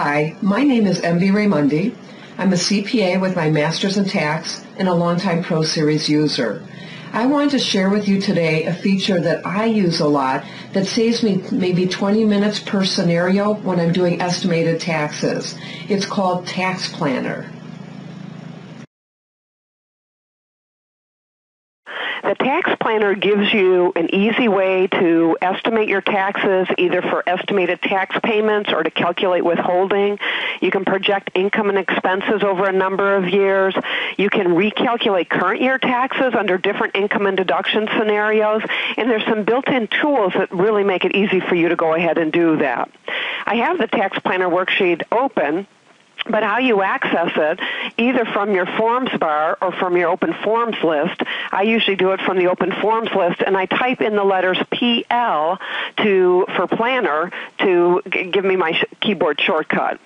Hi, my name is MB Raimondi. I'm a CPA with my Master's in Tax and a longtime ProSeries user. I wanted to share with you today a feature that I use a lot that saves me maybe 20 minutes per scenario when I'm doing estimated taxes. It's called Tax Planner. The Tax Planner gives you an easy way to estimate your taxes, either for estimated tax payments or to calculate withholding. You can project income and expenses over a number of years. You can recalculate current year taxes under different income and deduction scenarios, and there's some built-in tools that really make it easy for you to go ahead and do that. I have the Tax Planner worksheet open, but how you access it, either from your forms bar or from your open forms list. I usually do it from the open forms list, and I type in the letters PL for planner to give me my keyboard shortcut.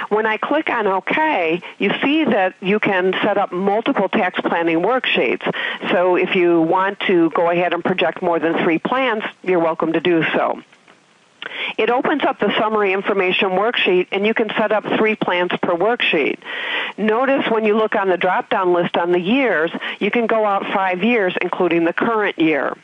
When I click on OK, you see that you can set up multiple tax planning worksheets. So if you want to go ahead and project more than 3 plans, you're welcome to do so. It opens up the summary information worksheet, and you can set up 3 plans per worksheet. Notice when you look on the drop-down list on the years, you can go out 5 years, including the current year.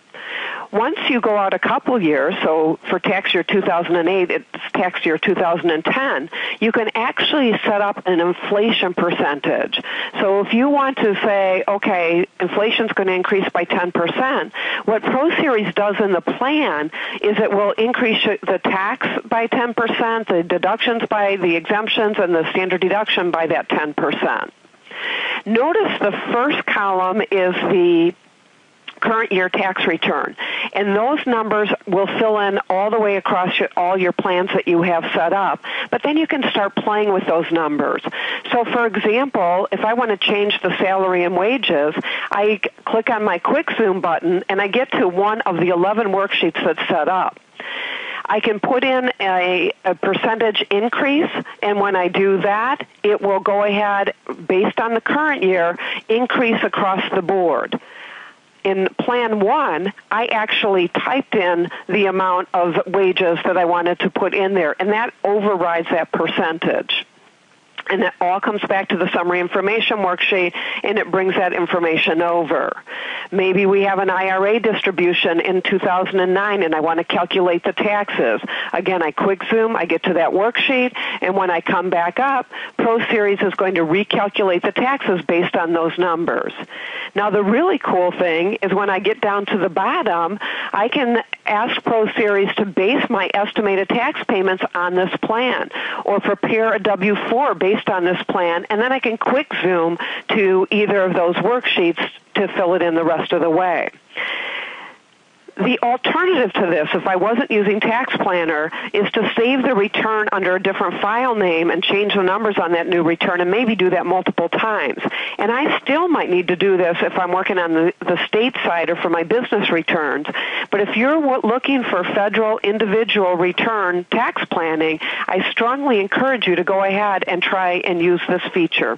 Once you go out a couple years, so for tax year 2008, it's tax year 2010, you can actually set up an inflation percentage. So if you want to say, okay, inflation's going to increase by 10%, what ProSeries does in the plan is it will increase the tax by 10%, the deductions by the exemptions, and the standard deduction by that 10%. Notice the first column is the current year tax return. And those numbers will fill in all the way across all your plans that you have set up. But then you can start playing with those numbers. So, for example, if I want to change the salary and wages, I click on my Quick Zoom button, and I get to one of the 11 worksheets that's set up. I can put in a percentage increase, and when I do that, it will go ahead, based on the current year, increase across the board. In Plan 1, I actually typed in the amount of wages that I wanted to put in there, and that overrides that percentage. And that all comes back to the summary information worksheet, and it brings that information over. Maybe we have an IRA distribution in 2009, and I want to calculate the taxes. Again, I quick zoom, I get to that worksheet, and when I come back up, ProSeries is going to recalculate the taxes based on those numbers. Now, the really cool thing is when I get down to the bottom, I can ask ProSeries to base my estimated tax payments on this plan, or prepare a W-4 based on this plan, and then I can quick zoom to either of those worksheets to fill it in the rest of the way. The alternative to this, if I wasn't using Tax Planner, is to save the return under a different file name and change the numbers on that new return, and maybe do that multiple times. And I still might need to do this if I'm working on the state side or for my business returns. But if you're looking for federal individual return tax planning, I strongly encourage you to go ahead and try and use this feature.